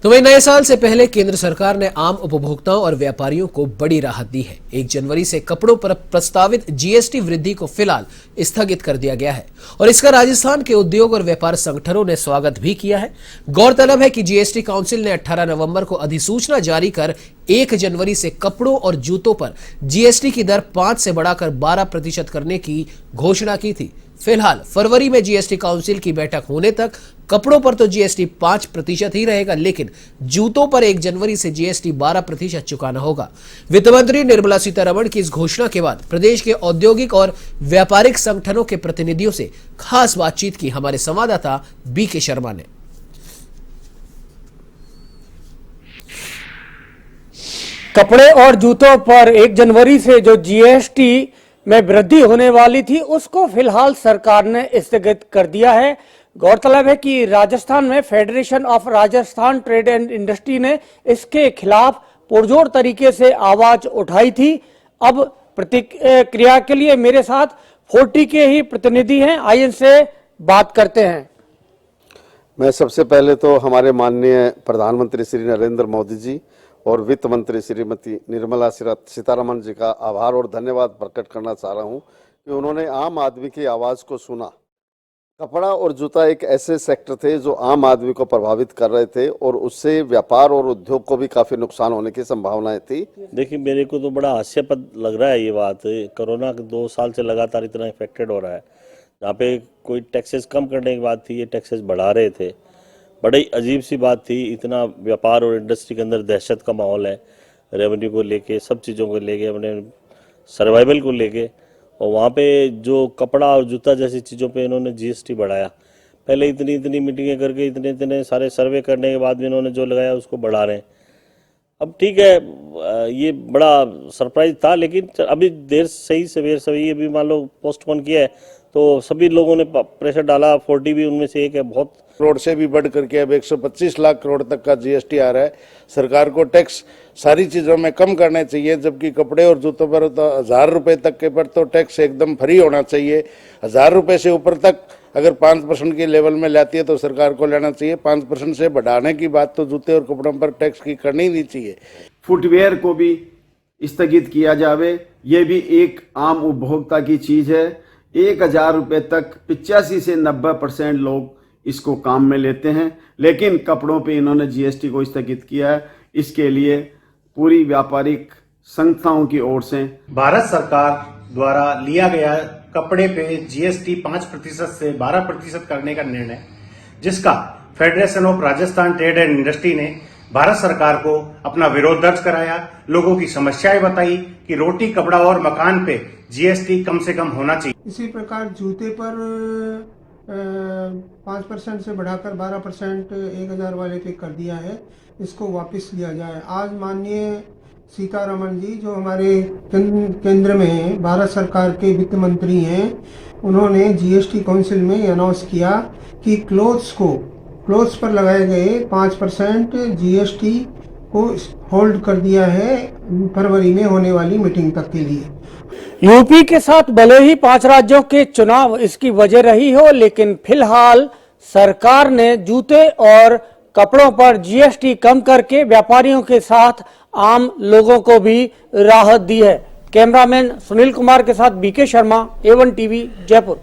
तो वही नए साल से पहले केंद्र सरकार ने आम उपभोक्ताओं और व्यापारियों को बड़ी राहत दी है। 1 जनवरी से कपड़ों पर प्रस्तावित जीएसटी वृद्धि को फिलहाल स्थगित कर दिया गया है और इसका राजस्थान के उद्योग और व्यापार संगठनों ने स्वागत भी किया है। गौरतलब है कि जीएसटी काउंसिल ने 18 नवंबर को अधिसूचना जारी कर 1 जनवरी से कपड़ों और जूतों पर जीएसटी की दर 5 से बढ़ाकर 12% करने की घोषणा की थी। फिलहाल फरवरी में जीएसटी काउंसिल की बैठक होने तक कपड़ों पर तो जीएसटी 5% ही रहेगा, लेकिन जूतों पर 1 जनवरी से जीएसटी 12% चुकाना होगा। वित्त मंत्री निर्मला सीतारमण की इस घोषणा के बाद प्रदेश के औद्योगिक और व्यापारिक संगठनों के प्रतिनिधियों से खास बातचीत की हमारे संवाददाता बीके शर्मा ने। कपड़े और जूतों पर 1 जनवरी से जो जीएसटी में वृद्धि होने वाली थी उसको फिलहाल सरकार ने स्थगित कर दिया है। गौरतलब है कि राजस्थान में federation of Rajasthan trade and industry ने इसके खिलाफ पुरजोर तरीके से आवाज उठाई थी। अब प्रतिक्रिया के लिए मेरे साथ 40 के ही प्रतिनिधि हैं, आइए इनसे बात करते हैं। मैं सबसे पहले तो हमारे माननीय प्रधानमंत्री श्री नरेंद्र मोदी जी और वित्त मंत्री श्रीमती निर्मला सीतारमण जी का आभार और धन्यवाद प्रकट करना चाह रहा हूं कि उन्होंने आम आदमी की आवाज़ को सुना। कपड़ा और जूता एक ऐसे सेक्टर थे जो आम आदमी को प्रभावित कर रहे थे और उससे व्यापार और उद्योग को भी काफ़ी नुकसान होने की संभावनाएं थी। देखिए, मेरे को तो बड़ा हास्यास्पद लग रहा है ये बात। कोरोना के 2 साल से लगातार इतना इफेक्टेड हो रहा है, जहाँ पे कोई टैक्सेस कम करने की बात थी, ये टैक्सेस बढ़ा रहे थे। बड़ी अजीब सी बात थी। इतना व्यापार और इंडस्ट्री के अंदर दहशत का माहौल है, रेवेन्यू को लेके, सब चीज़ों को लेके, अपने सर्वाइवल को लेके, और वहाँ पे जो कपड़ा और जूता जैसी चीज़ों पे इन्होंने जीएसटी बढ़ाया। पहले इतनी मीटिंगें करके इतने सारे सर्वे करने के बाद भी इन्होंने जो लगाया उसको बढ़ा रहे हैं। अब ठीक है, ये बड़ा सरप्राइज था, लेकिन अभी देर सही सवेर सही अभी मान लो पोस्टपोन किया है तो सभी लोगों ने प्रेशर डाला। 40 भी उनमें से एक है। बहुत करोड़ से भी बढ़ करके अब 125 लाख करोड़ तक का जीएसटी आ रहा है। सरकार को टैक्स सारी चीज़ों में कम करने चाहिए, जबकि कपड़े और जूतों पर तो 1000 रुपये तक के पर तो टैक्स एकदम फ्री होना चाहिए। 1000 रुपये से ऊपर तक अगर 5% की लेवल में लाती है तो सरकार को लेना चाहिए। 5% से बढ़ाने की बात तो जूते और कपड़ों पर टैक्स की करनी नहीं चाहिए। फुटवेयर को भी स्थगित किया जावे, ये भी एक आम उपभोक्ता की चीज़ है। 1000 रुपये तक 85 से 90% लोग इसको काम में लेते हैं, लेकिन कपड़ों पे इन्होंने जीएसटी को स्थगित किया है। इसके लिए पूरी व्यापारिक संस्थाओं की ओर से भारत सरकार द्वारा लिया गया कपड़े पे जीएसटी 5% से 12% करने का निर्णय, जिसका federation of Rajasthan trade and industry ने भारत सरकार को अपना विरोध दर्ज कराया, लोगों की समस्याएं बताई कि रोटी, कपड़ा और मकान पे जीएसटी कम से कम होना चाहिए। इसी प्रकार जूते पर 5% से बढ़ाकर 12% 1000 वाले पे कर दिया है, इसको वापस लिया जाए। आज माननीय सीतारमण जी जो हमारे केंद्र में भारत सरकार के वित्त मंत्री हैं, उन्होंने जीएसटी काउंसिल में अनाउंस किया कि क्लोथ्स पर लगाए गए 5% जीएसटी को होल्ड कर दिया है फरवरी में होने वाली मीटिंग तक के लिए। यूपी के साथ भले ही 5 राज्यों के चुनाव इसकी वजह रही हो, लेकिन फिलहाल सरकार ने जूते और कपड़ों पर जीएसटी कम करके व्यापारियों के साथ आम लोगों को भी राहत दी है। कैमरामैन सुनील कुमार के साथ BK Sharma, A1 TV, Jaipur.